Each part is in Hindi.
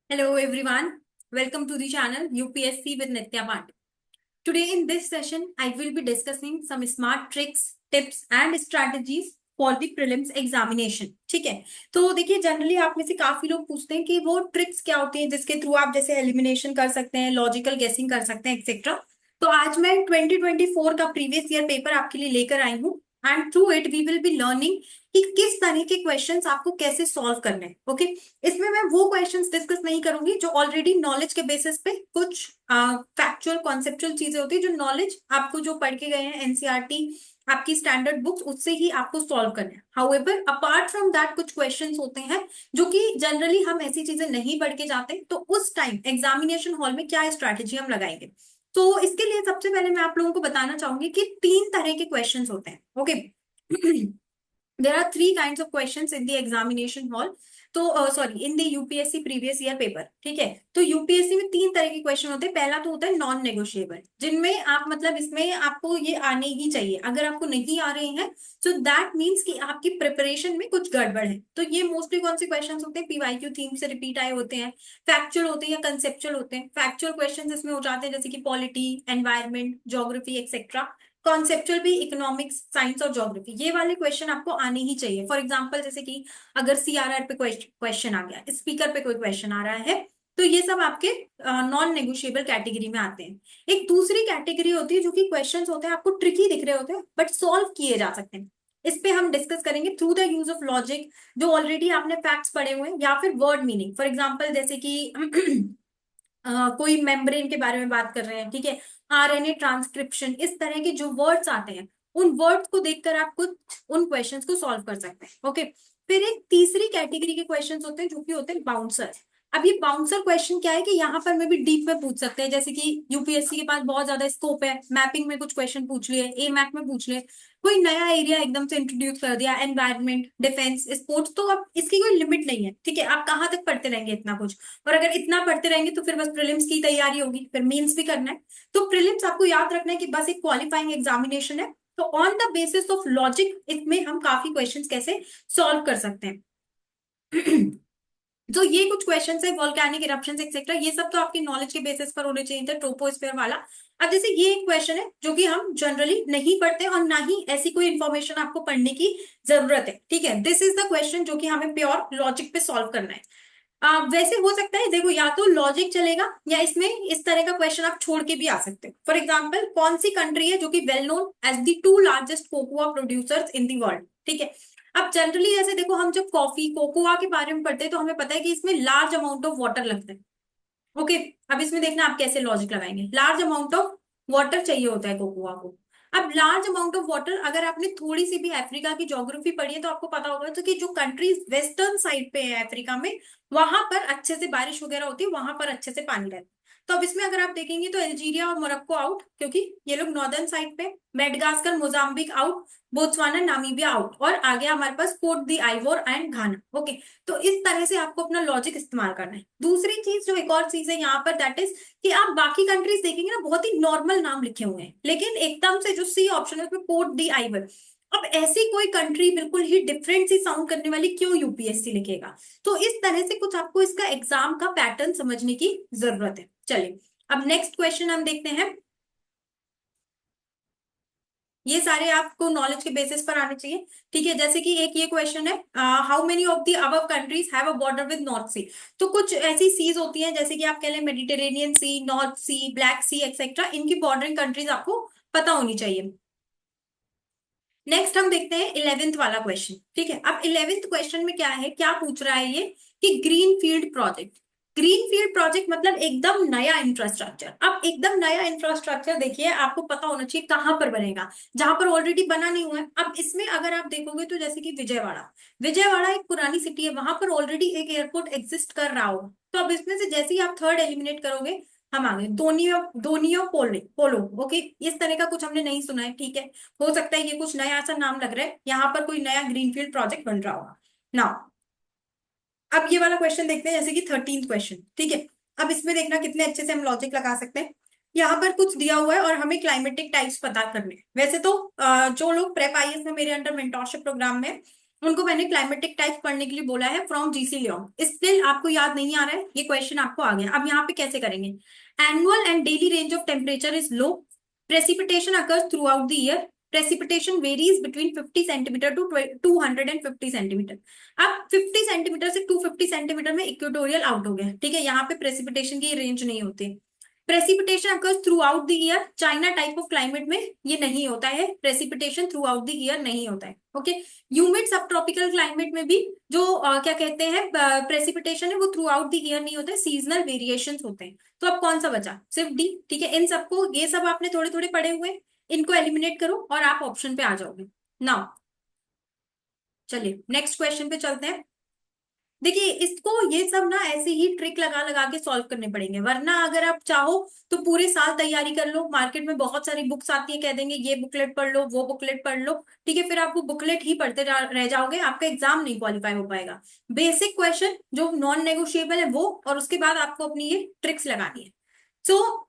Hello everyone, welcome to the channel UPSC with Nitya Pandey. Today in this session, I will be discussing some smart tricks, tips and strategies for the prelims examination. ठीक है, तो देखिए जनरली आप में से काफी लोग पूछते हैं कि वो ट्रिक्स क्या होती हैं जिसके थ्रू आप जैसे एलिमिनेशन कर सकते हैं, लॉजिकल गेसिंग कर सकते हैं एक्सेट्रा। तो आज मैं 2024 का प्रीवियस ईयर पेपर आपके लिए लेकर आई हूँ and through it we will be learning कि किस तरह के क्वेश्चंस आपको कैसे सॉल्व करने हैं। ओके, इसमें मैं वो क्वेश्चंस डिस्कस नहीं करूंगी जो ऑलरेडी नॉलेज के बेसिस पे कुछ फैक्चुअल कॉन्सेप्चुअल चीजें होती है जो नॉलेज आपको जो पढ़ के गए हैं एनसीईआरटी आपकी स्टैंडर्ड बुक्स उससे ही आपको सॉल्व करना है। हाउएवर अपार्ट फ्रॉम दैट कुछ क्वेश्चंस होते हैं जो कि जनरली हम ऐसी चीजें नहीं पढ़ के जाते, तो उस टाइम एग्जामिनेशन हॉल में क्या स्ट्रैटेजी हम लगाएंगे। तो इसके लिए सबसे पहले मैं आप लोगों को बताना चाहूंगी कि तीन तरह के क्वेश्चंस होते हैं। Okay there are three kinds of questions in the examination hall। तो sorry in the UPSC previous year paper. ठीक है, तो यूपीएससी में तीन तरह के क्वेश्चन होते हैं। पहला तो होता है नॉन नेगोशिएबल, जिनमें आप मतलब इसमें आपको ये आने ही चाहिए। अगर आपको नहीं आ रहे हैं तो दैट मीन्स कि आपकी प्रिपरेशन में कुछ गड़बड़ है। तो ये मोस्टली कौन से क्वेश्चन होते हैं, पीवाईक्यू थीम से रिपीट आए होते हैं, फैक्चुअल होते हैं या कंसेप्चुअल होते हैं। फैक्चुअल क्वेश्चन इसमें हो जाते हैं जैसे कि polity, environment, geography etcetera. Conceptual भी इकोनॉमिक्स, साइंस और ज्योग्राफी। ये वाले क्वेश्चन आपको आने ही चाहिए। फॉर एग्जांपल जैसे कि अगर सीआरआर पे क्वेश्चन आ गया, स्पीकर पे कोई क्वेश्चन आ रहा है, तो ये सब आपके नॉन नेगोशिएबल कैटेगरी में आते हैं। एक दूसरी कैटेगरी होती है जो कि क्वेश्चंस होते हैं आपको ट्रिकी दिख रहे होते हैं बट सॉल्व किए जा सकते हैं। इस पे हम डिस्कस करेंगे through the use of logic, जो ऑलरेडी आपने फैक्ट्स पढ़े हुए हैं, या फिर वर्ड मीनिंग। फॉर एग्जाम्पल जैसे कि कोई मेम्ब्रेन के बारे में बात कर रहे हैं, ठीक है, आरएनए ट्रांसक्रिप्शन, इस तरह के जो वर्ड्स आते हैं उन वर्ड्स को देखकर आप कुछ उन क्वेश्चंस को सॉल्व कर सकते हैं। ओके, फिर एक तीसरी कैटेगरी के क्वेश्चंस होते हैं जो कि होते हैं बाउंसर। अब ये बाउंसर क्वेश्चन क्या है कि यहाँ पर में भी डीप में पूछ सकते हैं, जैसे कि यूपीएससी के पास बहुत ज्यादा स्कोप है, मैपिंग में कुछ क्वेश्चन पूछ लिए, ए मैथ में पूछ लिए, कोई नया एरिया एकदम से इंट्रोड्यूस कर दिया, एनवायरमेंट, डिफेंस, स्पोर्ट्स, तो अब इसकी कोई लिमिट नहीं है। ठीक है, आप कहाँ तक पढ़ते रहेंगे इतना कुछ, और अगर इतना पढ़ते रहेंगे तो फिर बस प्रीलिम्स की तैयारी होगी, फिर मेंस भी करना है। तो प्रीलिम्स आपको याद रखना है कि बस एक क्वालिफाइंग एग्जामिनेशन है। तो on the basis of logic इसमें हम काफी क्वेश्चंस कैसे सॉल्व कर सकते हैं। तो ये कुछ क्वेश्चंस है, वोल्केनिक इरप्शंस एक्सेट्रा, ये सब तो आपकी नॉलेज के बेसिस पर होने चाहिए थे, ट्रोपोस्फेयर वाला। अब जैसे ये एक क्वेश्चन है जो कि हम जनरली नहीं पढ़ते और ना ही ऐसी कोई इंफॉर्मेशन आपको पढ़ने की जरूरत है। ठीक है, दिस इज द क्वेश्चन जो कि हमें प्योर लॉजिक पे सॉल्व करना है। वैसे हो सकता है, देखो, या तो लॉजिक चलेगा या इसमें इस तरह का क्वेश्चन आप छोड़ के भी आ सकते हो। फॉर एग्जाम्पल, कौन सी कंट्री है जो कि well known as the two largest cocoa producers in the world. ठीक है, अब जनरली ऐसे देखो, हम जब कॉफी कोकोआ के बारे में पढ़ते हैं तो हमें पता है कि इसमें लार्ज अमाउंट ऑफ वाटर लगता है। ओके, अब इसमें देखना आप कैसे लॉजिक लगाएंगे। लार्ज अमाउंट ऑफ वाटर चाहिए होता है कोकोआ को। अब लार्ज अमाउंट ऑफ वाटर, अगर आपने थोड़ी सी भी अफ्रीका की ज्योग्राफी पढ़ी है तो आपको पता होगा तो कि जो कंट्रीज वेस्टर्न साइड पे है अफ्रीका में, वहां पर अच्छे से बारिश वगैरह होती है, वहां पर अच्छे से पानी रहता है। तो अब इसमें अगर आप देखेंगे तो अल्जीरिया और मोरक्को आउट, क्योंकि ये लोग नॉर्दर्न साइड पे, Madagascar Mozambique out, Botswana Namibia out, और आ गया हमारे पास Cote d'Ivoire and Ghana. Okay, तो इस तरह से आपको अपना लॉजिक इस्तेमाल करना है। दूसरी चीज, जो एक और चीज है यहाँ पर, दैट इज कि आप बाकी कंट्रीज देखेंगे ना, बहुत ही नॉर्मल नाम लिखे हुए हैं, लेकिन एकदम से जो सी ऑप्शन है उसमें कोट दी आइवर। अब ऐसी कोई कंट्री बिल्कुल ही डिफरेंट सी साउंड करने वाली क्यों यूपीएससी लिखेगा। तो इस तरह से कुछ आपको इसका एग्जाम का पैटर्न समझने की जरूरत है। चलिए, अब नेक्स्ट क्वेश्चन हम देखते हैं। ये सारे आपको नॉलेज के बेसिस पर आने चाहिए। ठीक है, जैसे कि एक ये क्वेश्चन है, how many of the above countries have a border with North Sea. तो कुछ ऐसी सीज होती हैं जैसे कि आप कह लें मेडिटेरेनियन सी, नॉर्थ सी, ब्लैक सी एक्सेट्रा, इनकी बॉर्डरिंग कंट्रीज आपको पता होनी चाहिए। नेक्स्ट हम देखते हैं 11th वाला क्वेश्चन। ठीक है, अब 11th क्वेश्चन में क्या है, क्या पूछ रहा है ये कि green field project. Green field project मतलब एकदम नया इंफ्रास्ट्रक्चर। अब एकदम नया इंफ्रास्ट्रक्चर देखिए, आपको पता होना चाहिए कहां पर बनेगा, जहां पर ऑलरेडी बना नहीं हुआ है। अब इसमें अगर आप देखोगे तो जैसे कि विजयवाड़ा, विजयवाड़ा एक पुरानी सिटी है, वहां पर ऑलरेडी एक एयरपोर्ट एग्जिस्ट कर रहा होगा। तो अब इसमें से जैसे ही आप थर्ड एलिमिनेट करोगे, हम आ गए दोनियो, दोनियो पोलो पोलो। ओके, इस तरह का कुछ हमने नहीं सुना है। ठीक है, हो सकता है ये कुछ नया सा नाम लग रहा है, यहाँ पर कोई नया ग्रीनफील्ड प्रोजेक्ट बन रहा होगा ना। अब ये वाला क्वेश्चन देखते हैं, जैसे कि 13th क्वेश्चन। ठीक है, अब इसमें देखना कितने अच्छे से हम लॉजिक लगा सकते हैं। यहाँ पर कुछ दिया हुआ है और हमें क्लाइमेटिक टाइप्स पता करने हैं। वैसे तो जो लोग प्रेप आईएएस में मेरे अंडर मेंटोरशिप प्रोग्राम में, उनको मैंने क्लाइमेटिक टाइप पढ़ने के लिए बोला है फ्रॉम जीसी लियोन। स्टिल आपको याद नहीं आ रहा है, ये क्वेश्चन आपको आ गया। अब यहाँ पे कैसे करेंगे? Annual and daily range of temperature is low, precipitation occurs throughout the year, precipitation varies between 50 centimetre to 250 centimetre. अब 50 सेंटीमीटर से 250 सेंटीमीटर में इक्वेटोरियल आउट हो गया, ठीक है, यहाँ पे प्रेसिपिटेशन की रेंज नहीं होती। Precipitation occurs throughout the year, China type of climate में ये नहीं होता है, precipitation through out the year नहीं होता है। ओके, ह्यूमिड सब ट्रॉपिकल क्लाइमेट में भी जो क्या कहते हैं प्रेसिपिटेशन है वो थ्रू आउट द ईयर नहीं होता है, सीजनल वेरिएशंस होते हैं। तो अब कौन सा बचा? सिर्फ डी, ठीक है। इन सबको, ये सब आपने थोड़े थोड़े पढ़े हुए, इनको एलिमिनेट करो और आप ऑप्शन पे आ जाओगे। नाउ चलिए नेक्स्ट क्वेश्चन पे चलते हैं। देखिए इसको, ये सब ना ऐसे ही ट्रिक लगा लगा के सॉल्व करने पड़ेंगे, वरना अगर आप चाहो तो पूरे साल तैयारी कर लो, मार्केट में बहुत सारी बुक्स आती है, कह देंगे ये बुकलेट पढ़ लो, वो बुकलेट पढ़ लो, ठीक है, फिर आप वो बुकलेट ही पढ़ते रह जाओगे, आपका एग्जाम नहीं क्वालिफाई हो पाएगा। बेसिक क्वेश्चन जो नॉन नेगोशिएबल है वो, और उसके बाद आपको अपनी ये ट्रिक्स लगानी है। सो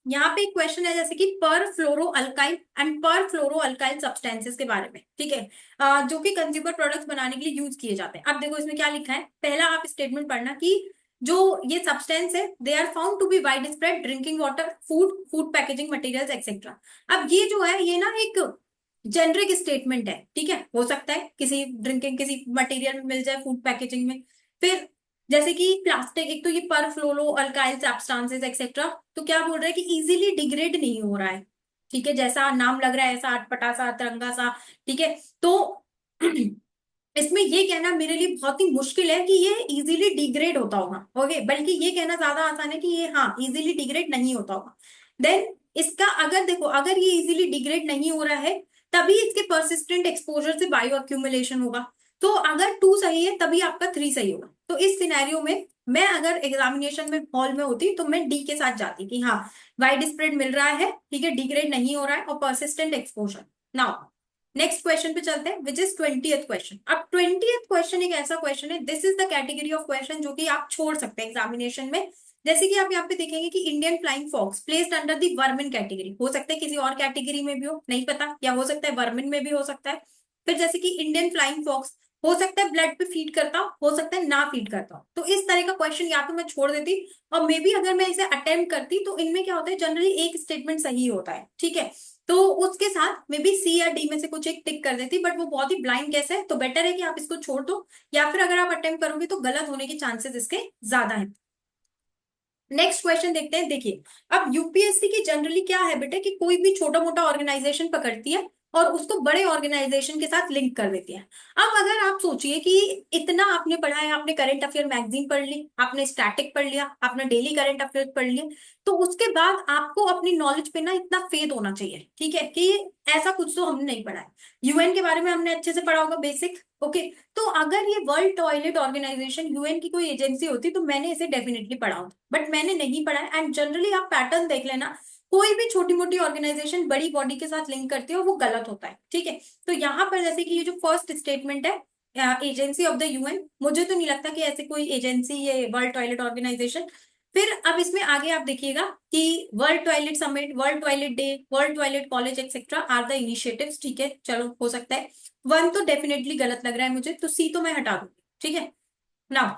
यहाँ पे एक क्वेश्चन है जैसे कि पर फ्लोरो अल्काइल एंड पर फ्लोरो अल्काइल सब्सटेंसेस के बारे में, ठीक है, जो कि कंज्यूमर प्रोडक्ट्स बनाने के लिए यूज किए जाते हैं। अब देखो इसमें क्या लिखा है, पहला आप स्टेटमेंट पढ़ना कि जो ये सब्सटेंस है they are found to be widespread drinking water, food, food packaging materials etcetera. अब ये जो है ये ना एक जेनरिक स्टेटमेंट है, ठीक है, हो सकता है किसी ड्रिंकिंग किसी मटेरियल में मिल जाए, फूड पैकेजिंग में। फिर जैसे कि प्लास्टिक, एक तो ये पर फ्लोरो अल्काइल सब्सटेंसेस एक्सेट्रा, तो क्या बोल रहा है कि इजीली डिग्रेड नहीं हो रहा है, ठीक है, जैसा नाम लग रहा है ऐसा अटपटा सा तिरंगा सा, ठीक है। तो इसमें ये कहना मेरे लिए बहुत ही मुश्किल है कि ये इजीली डिग्रेड होता होगा, ओके, बल्कि ये कहना ज्यादा आसान है कि ये हाँ इजीली डिग्रेड नहीं होता होगा। देन इसका अगर देखो, अगर ये इजीली डिग्रेड नहीं हो रहा है तभी इसके परसिस्टेंट एक्सपोजर से बायो अक्यूमुलेशन होगा। तो अगर टू सही है तभी आपका थ्री सही होगा। तो इस सिनेरियो में मैं अगर एग्जामिनेशन में हॉल में होती तो मैं डी के साथ जाती कि हाँ वाइड स्प्रेड मिल रहा है, ठीक है, डिग्रेड नहीं हो रहा है और persistent exposure. Now next question पे चलते हैं विच इज 20th क्वेश्चन। अब 20th क्वेश्चन एक ऐसा क्वेश्चन है, this is the category of question जो कि आप छोड़ सकते हैं एग्जामिनेशन में। जैसे कि आप यहाँ पे देखेंगे कि Indian flying fox placed under the vermin category, हो सकता है किसी और कैटेगरी में भी हो, नहीं पता, या हो सकता है वर्मिन में भी हो सकता है। फिर जैसे कि इंडियन फ्लाइंग फॉक्स हो सकता है ब्लड पे फीड करता हो सकता है ना फीड करता हो। तो इस तरह का क्वेश्चन या तो मैं छोड़ देती, और मे बी अगर मैं इसे अटेम्प्ट करती तो इनमें क्या होता है, जनरली एक स्टेटमेंट सही होता है, ठीक है, तो उसके साथ मे बी सी या डी में से कुछ एक टिक कर देती, बट वो बहुत ही ब्लाइंड कैसे है, तो बेटर है कि आप इसको छोड़ दो, या फिर अगर आप अटेम्प्ट करोगे तो गलत होने के चांसेस इसके ज्यादा है। नेक्स्ट क्वेश्चन देखते हैं। देखिए अब यूपीएससी की जनरली क्या है बेटा कि कोई भी छोटा मोटा ऑर्गेनाइजेशन पकड़ती है और उसको बड़े ऑर्गेनाइजेशन के साथ लिंक कर देती है। अब अगर आप सोचिए कि इतना आपने पढ़ा है, आपने करंट अफेयर मैगजीन पढ़ ली, आपने स्टैटिक पढ़ लिया, आपने डेली करंट अफेयर पढ़ लिया, तो उसके बाद आपको अपनी नॉलेज पे ना इतना फेथ होना चाहिए, ठीक है, कि ऐसा कुछ तो हमने नहीं पढ़ा है। यूएन के बारे में हमने अच्छे से पढ़ा होगा बेसिक, ओके। तो अगर ये वर्ल्ड टॉयलेट ऑर्गेनाइजेशन यूएन की कोई एजेंसी होती तो मैंने इसे डेफिनेटली पढ़ा होता, बट मैंने नहीं पढ़ा है। एंड जनरली आप पैटर्न देख लेना, कोई भी छोटी मोटी ऑर्गेनाइजेशन बड़ी बॉडी के साथ लिंक करती है और वो गलत होता है, ठीक है। तो यहाँ पर जैसे कि ये जो फर्स्ट स्टेटमेंट है एजेंसी ऑफ द यूएन, मुझे तो नहीं लगता कि ऐसे कोई एजेंसी ये वर्ल्ड टॉयलेट ऑर्गेनाइजेशन। फिर अब इसमें आगे आप देखिएगा कि world toilet summit, world toilet day, world toilet college etcetera are the initiatives, ठीक है, चलो हो सकता है। वन तो डेफिनेटली गलत लग रहा है मुझे, तो सी तो मैं हटा दूंगी, ठीक है। Now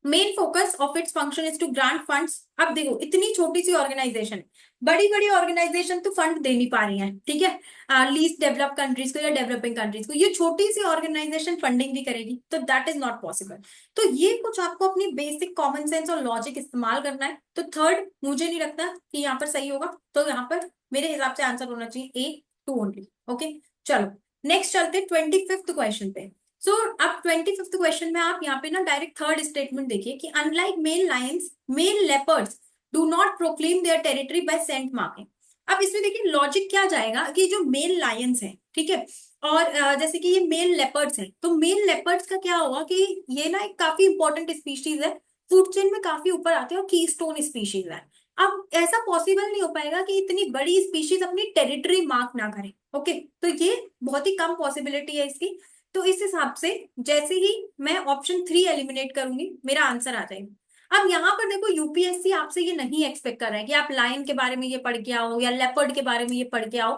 main focus of its function is to grant funds. अब देखो इतनी छोटी सी ऑर्गेनाइजेशन, बड़ी बड़ी ऑर्गेनाइजेशन तो फंड दे नहीं पा रही है, ठीक है, लीस्ट डेवलप कंट्रीज को या डेवलपिंग कंट्रीज को, ये छोटी सी ऑर्गेनाइजेशन फंडिंग भी करेगी, तो दैट इज नॉट पॉसिबल। तो ये कुछ आपको अपनी बेसिक कॉमन सेंस और लॉजिक इस्तेमाल करना है। तो थर्ड मुझे नहीं लगता कि यहाँ पर सही होगा, तो यहाँ पर मेरे हिसाब से आंसर होना चाहिए ए टू ओनली, ओके। चलो नेक्स्ट चलते 25th क्वेश्चन पे। सो अब 25th क्वेश्चन में आप यहाँ पे ना डायरेक्ट थर्ड स्टेटमेंट देखिए कि unlike male lions, male leopards do not proclaim their territory by scent marking. अब इसमें देखिए लॉजिक क्या जाएगा कि जो मेल लायंस है, ठीक है, और जैसे कि ये मेल लेपर्ड्स है, तो मेल लेपर्ड्स का क्या होगा कि ये ना एक काफी इंपॉर्टेंट स्पीशीज है, फूड चेन में काफी ऊपर आते हैं और कीस्टोन स्पीशीज है। अब ऐसा पॉसिबल नहीं हो पाएगा कि इतनी बड़ी स्पीशीज अपनी टेरिटरी मार्क ना करे, ओके, तो ये बहुत ही कम पॉसिबिलिटी है इसकी। तो इस हिसाब से जैसे ही मैं ऑप्शन थ्री एलिमिनेट करूंगी मेरा आंसर आ जाएगा। अब यहाँ पर देखो यूपीएससी आपसे ये नहीं एक्सपेक्ट कर रहा है कि आप लायन के बारे में ये पढ़ के आओ या लेपर्ड के बारे में ये पढ़ के आओ,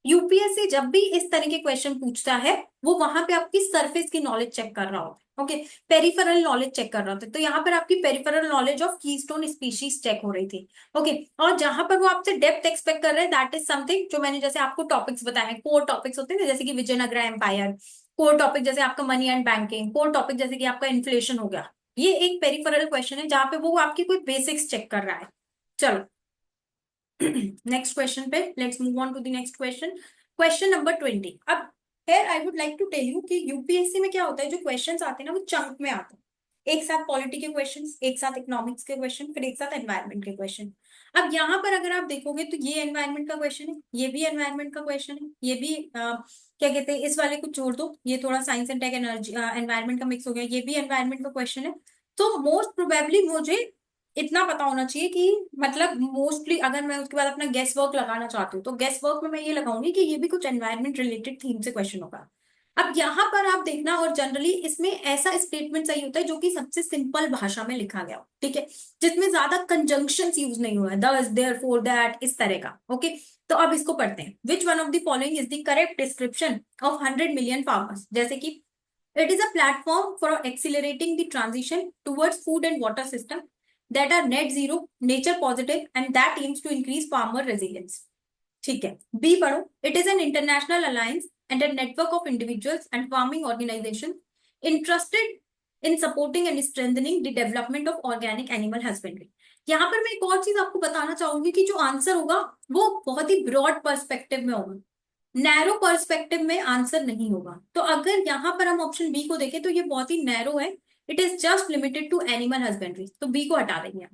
यूपीएससी जब भी इस तरह के क्वेश्चन पूछता है वो वहां पे आपकी सरफेस की नॉलेज चेक कर रहा होता है, ओके, पेरिफेरल नॉलेज चेक कर रहा होता है। तो यहाँ पर आपकी peripheral knowledge of keystone species check हो रही थी, ओके। और जहां पर वो आपसे डेप्थ एक्सपेक्ट कर रहे हैं दैट इज समथिंग जो मैंने जैसे आपको टॉपिक्स बताए हैं, कोर टॉपिक्स होते हैं ना, जैसे कि विजयनगरा एम्पायर, कोर टॉपिक जैसे आपका money and banking, core topic जैसे कि आपका इन्फ्लेशन हो गया। ये एक पेरिफेरल क्वेश्चन है जहां पे वो आपकी कोई बेसिक्स चेक कर रहा है। चलो नेक्स्ट क्वेश्चन पे let's move on to the next question. Question number 20। अब here I would like to tell you कि यूपीएससी में क्या होता है, जो क्वेश्चंस आते हैं ना वो चंक में आते हैं, एक साथ पॉलिटी के क्वेश्चंस, एक साथ इकोनॉमिक्स के क्वेश्चन, फिर एक साथ एनवायरनमेंट के क्वेश्चन। अब यहाँ पर अगर आप देखोगे तो ये एनवायरनमेंट का क्वेश्चन है, ये भी एनवायरनमेंट का क्वेश्चन है, ये भी क्या कहते हैं, इस वाले को छोड़ दो, ये थोड़ा science and tech energy environment का मिक्स हो गया, ये भी एनवायरनमेंट का क्वेश्चन है। तो मोस्ट प्रोबेबली मुझे इतना पता होना चाहिए कि मतलब मोस्टली अगर मैं उसके बाद अपना गेस वर्क लगाना चाहती हूँ तो गेस वर्क में मैं ये लगाऊंगी कि ये भी कुछ एनवायरनमेंट रिलेटेड थीम से क्वेश्चन होगा। अब यहाँ पर आप देखना, और जनरली इसमें ऐसा स्टेटमेंट सही होता है जो कि सबसे सिंपल भाषा में लिखा गया हो, ठीक है, जिसमें ज्यादा कंजंक्शंस यूज नहीं हुआ है, दस देयर फोर दैट इस तरह का, ओके। तो अब इसको पढ़ते हैं। Which one of the following is the correct description of 100 million farmers? जैसे कि it is a platform for accelerating the transition towards food and water system that are net zero, nature positive, and that aims to increase farmer resilience. ठीक है, बी पढ़ो। It is an international alliance and a network of individuals and farming organizations interested in supporting and strengthening the development of organic animal husbandry. यहाँ पर मैं एक और चीज आपको बताना चाहूंगी कि जो आंसर होगा वो बहुत ही ब्रॉड पर्सपेक्टिव में होगा, नैरो पर्सपेक्टिव में आंसर नहीं होगा। तो अगर यहाँ पर हम ऑप्शन बी को देखें तो ये बहुत ही नैरो है, it is just limited to animal husbandry, तो बी को हटा देंगे।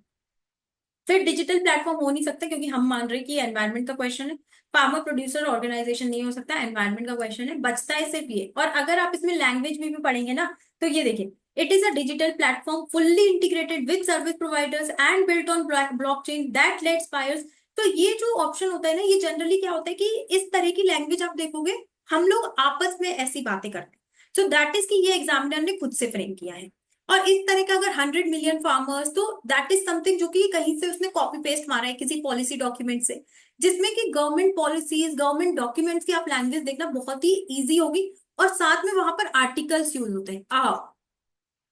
फिर डिजिटल प्लेटफॉर्म हो नहीं सकता क्योंकि हम मान रहे हैं कि एनवायरनमेंट का क्वेश्चन है, फार्मर प्रोड्यूसर ऑर्गेनाइजेशन नहीं हो सकता, एनवायरनमेंट का क्वेश्चन है, बचता है सिर्फ ये। और अगर आप इसमें लैंग्वेज में भी पढ़ेंगे ना तो ये देखिए, it is a digital platform fully integrated with service providers and built on blockchain that let's buyers. तो ये जो ऑप्शन होता है ना, ये जनरली क्या होता है कि इस तरह की लैंग्वेज आप देखोगे हम लोग आपस में ऐसी बातें करते हैं, सो दैट इज कि ये एग्जामिनर ने खुद से फ्रेम किया है। और इस तरह का अगर 100 million फार्मर्स, तो दैट इज समथिंग जो कि कहीं से उसने कॉपी पेस्ट मारा है किसी पॉलिसी डॉक्यूमेंट से, जिसमें कि गवर्नमेंट पॉलिसीज, गवर्नमेंट डॉक्यूमेंट्स की आप लैंग्वेज देखना बहुत ही इजी होगी। और साथ में वहां पर आर्टिकल्स यूज होते हैं, आ,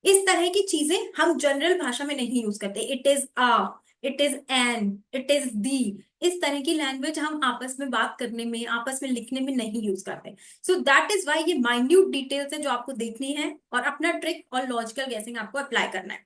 इस तरह की चीजें हम जनरल भाषा में नहीं यूज करते। It is a, it is an, it is the, इस तरह की लैंग्वेज हम आपस में बात करने में, आपस में लिखने में नहीं यूज करते। सो दैट इज वाई ये माइन्यूट डिटेल्स है जो आपको देखनी है और अपना ट्रिक और लॉजिकल गैसिंग आपको अप्लाई करना है।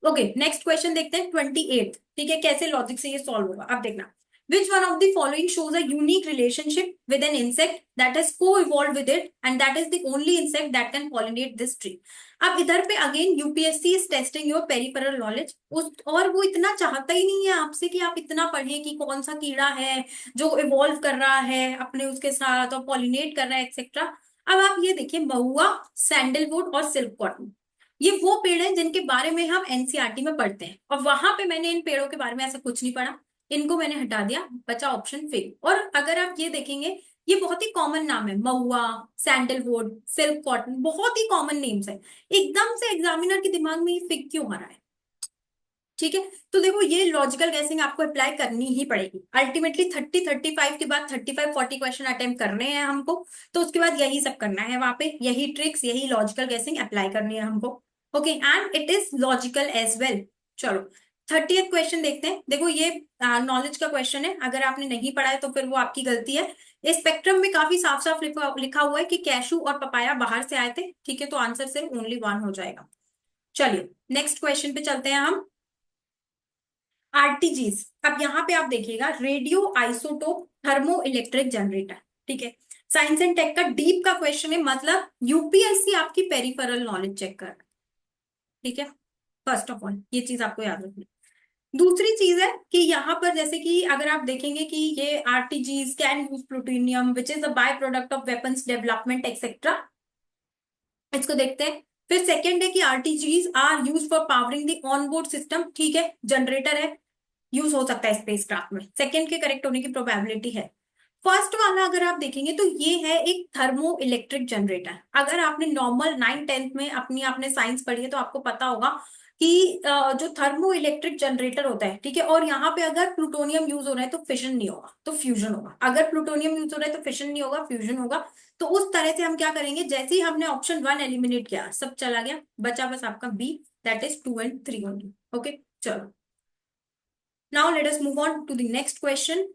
ओके, नेक्स्ट क्वेश्चन देखते हैं 28। ठीक है, कैसे लॉजिक से ये सॉल्व होगा अब देखना। Which one of the following shows a unique relationship with an insect that has co-evolved with it and that is the only insect that can pollinate this tree? अब इधर पे again UPSC is testing your peripheral knowledge, उस और वो इतना चाहता ही नहीं है आपसे कि आप इतना पढ़ें कि कौन सा कीड़ा है जो इवॉल्व कर रहा है अपने उसके साथ और पॉलिनेट कर रहा है एक्सेट्रा। अब आप ये देखिए, महुआ, सैंडलवुड और सिल्क कॉटन, ये वो पेड़ हैं जिनके बारे में हम एनसीईआरटी में पढ़ते हैं, और वहां पे मैंने इन पेड़ों के बारे में ऐसा कुछ नहीं पढ़ा, इनको मैंने हटा दिया, बचा ऑप्शन फेल। और अगर आप ये देखेंगे, ये बहुत ही कॉमन नाम है, महुआ, सैंडलवुड, सिल्क कॉटन, बहुत ही कॉमन नेम्स है, एकदम से एग्जामिनर के दिमाग में ये फिक क्यों आ रहा है? ठीक है, तो देखो ये लॉजिकल गैसिंग आपको अप्लाई करनी ही पड़ेगी अल्टीमेटली। 30-35 के बाद 35-40 क्वेश्चन अटेम्प्ट करने हैं हमको, तो उसके बाद यही सब करना है वहां पे, यही ट्रिक्स, यही लॉजिकल गैसिंग अप्लाई करनी है हमको, okay, and it is logical as well. चलो 30th क्वेश्चन देखते हैं। देखो ये नॉलेज का क्वेश्चन है, अगर आपने नहीं पढ़ा है तो फिर वो आपकी गलती है। इस स्पेक्ट्रम में काफी साफ साफ लिखा हुआ है कि कैशू और पपाया बाहर से आए थे, ठीक है, तो आंसर सिर्फ ओनली वन हो जाएगा। चलिए नेक्स्ट क्वेश्चन पे चलते हैं हम। आरटीजीज, अब यहाँ पे आप देखिएगा, radio isotope thermo electric generator, ठीक है, साइंस एंड टेक का डीप का क्वेश्चन है, मतलब यूपीएससी आपकी पेरिफेरल नॉलेज चेक कर, ठीक है, फर्स्ट ऑफ ऑल ये चीज आपको याद रखनी। दूसरी चीज है कि यहाँ पर जैसे कि अगर आप देखेंगे कि ये RTGs can use plutonium which is a by product of weapons development etcetera, इसको देखते हैं। फिर सेकंड है कि RTGs are use for powering the onboard system, ठीक है, जनरेटर है, यूज हो सकता है स्पेसक्राफ्ट में, सेकंड के करेक्ट होने की प्रोबेबिलिटी है। फर्स्ट वाला अगर आप देखेंगे तो ये है एक थर्मो इलेक्ट्रिक जनरेटर। अगर आपने नॉर्मल 9th 10th में अपनी आपने साइंस पढ़ी है तो आपको पता होगा कि जो थर्मो इलेक्ट्रिक जनरेटर होता है, ठीक है, और यहाँ पे अगर प्लूटोनियम यूज हो रहा है तो फिशन नहीं होगा, तो फ्यूजन होगा। अगर प्लूटोनियम यूज हो रहा है तो फिशन नहीं होगा, फ्यूजन होगा। तो उस तरह से हम क्या करेंगे, जैसे ही हमने ऑप्शन 1 एलिमिनेट किया, सब चला गया, बचा बस आपका B, that is 2 and 3 only. Okay, चलो, now let us move on to the next question,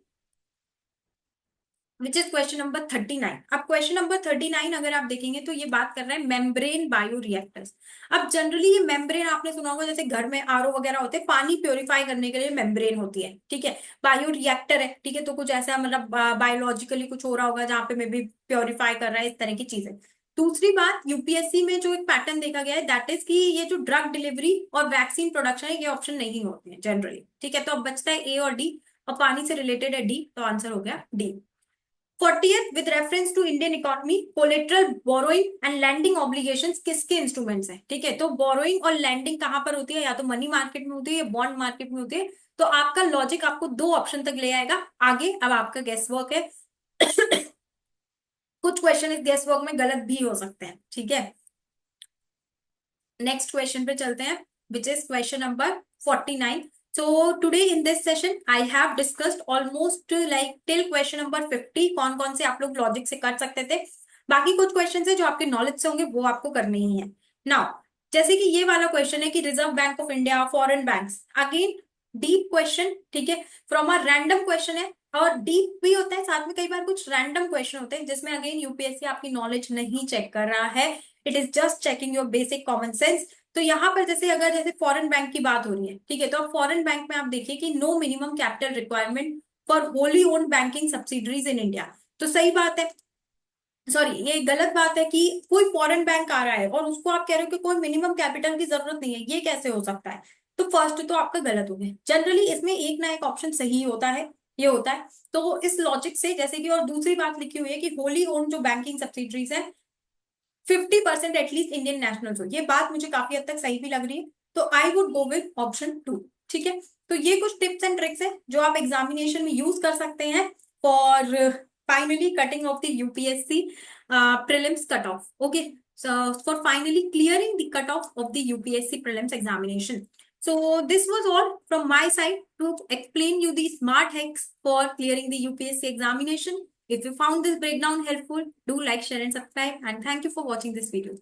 which is question number 39। अब क्वेश्चन नंबर 39 अगर आप देखेंगे तो ये बात कर रहा है मेम्ब्रेन बायोरिएक्टर्स। अब जनरली ये मेम्ब्रेन आपने सुना होगा, जैसे घर में आरओ वगैरह होते हैं, पानी प्योरीफाई करने के लिए मेम्ब्रेन होती है, ठीक है। बायोरिएक्टर है, ठीक है, तो कुछ ऐसा मतलब बायोलॉजिकली कुछ हो रहा होगा जहाँ पे मे बी प्योरीफाई कर रहा है, इस तरह की चीजें। दूसरी बात, यूपीएससी में जो एक पैटर्न देखा गया है, दैट इज कि ये जो ड्रग डिलीवरी और वैक्सीन प्रोडक्शन है, ये ऑप्शन नहीं होते हैं जनरली, ठीक है। तो अब बचता है ए और डी, और पानी से रिलेटेड है डी, तो आंसर हो गया D. 40th, with reference to Indian economy, collateral borrowing and lending obligations किसके इंस्ट्रूमेंट्स हैं, ठीक है। तो बोरोइंग और लैंडिंग कहां पर होती है, या तो मनी मार्केट में होती है या बॉन्ड मार्केट में होती है। तो आपका लॉजिक आपको दो ऑप्शन तक ले आएगा आगे, अब आपका गेस वर्क है। कुछ क्वेश्चन इस गेस वर्क में गलत भी हो सकते हैं, ठीक है। नेक्स्ट क्वेश्चन पे चलते हैं, विच is question number 49। So today in this session I have discussed almost like till question number 50 कौन कौन से आप लोग लॉजिक से कर सकते थे। बाकी कुछ क्वेश्चन है जो आपके नॉलेज से होंगे, वो आपको करने ही है। नाउ, जैसे कि ये वाला क्वेश्चन है कि reserve bank of India, foreign banks, again deep question, ठीक है, फ्रॉम अ रैंडम क्वेश्चन है। और डीप भी होता है, साथ में कई बार कुछ रैंडम क्वेश्चन होते हैं जिसमें अगेन यूपीएससी आपकी नॉलेज नहीं चेक कर रहा है, it is just checking your basic common sense. तो यहाँ पर जैसे अगर जैसे फॉरेन बैंक की बात हो रही है, ठीक है, तो अब फॉरेन बैंक में आप देखिए कि no minimum capital requirement for wholly owned banking subsidiaries in India. तो सही बात है, सॉरी ये गलत बात है कि कोई फॉरेन बैंक आ रहा है और उसको आप कह रहे हो कि कोई मिनिमम कैपिटल की जरूरत नहीं है, ये कैसे हो सकता है। तो फर्स्ट तो आपका गलत हो गया, जनरली इसमें एक ना एक ऑप्शन सही होता है, ये होता है। तो इस लॉजिक से जैसे कि, और दूसरी बात लिखी हुई है कि होली ओन्ड जो बैंकिंग सब्सिडरीज है 50% एटलीस्ट इंडियन नेशनल्स हो, ये बात मुझे काफी हद तक सही भी लग रही है। तो I would go with option 2, ठीक है। तो ये कुछ टिप्स एंड ट्रिक्स है जो आप एग्जामिनेशन में यूज कर सकते हैं for finally cutting of the UPSC prelims cut off. Okay, for finally clearing the cut off the UPSC prelims examination. So this was all from my side to explain you the smart hacks for clearing the UPSC examination. If you found this breakdown helpful, do like, share and subscribe, and thank you for watching this video.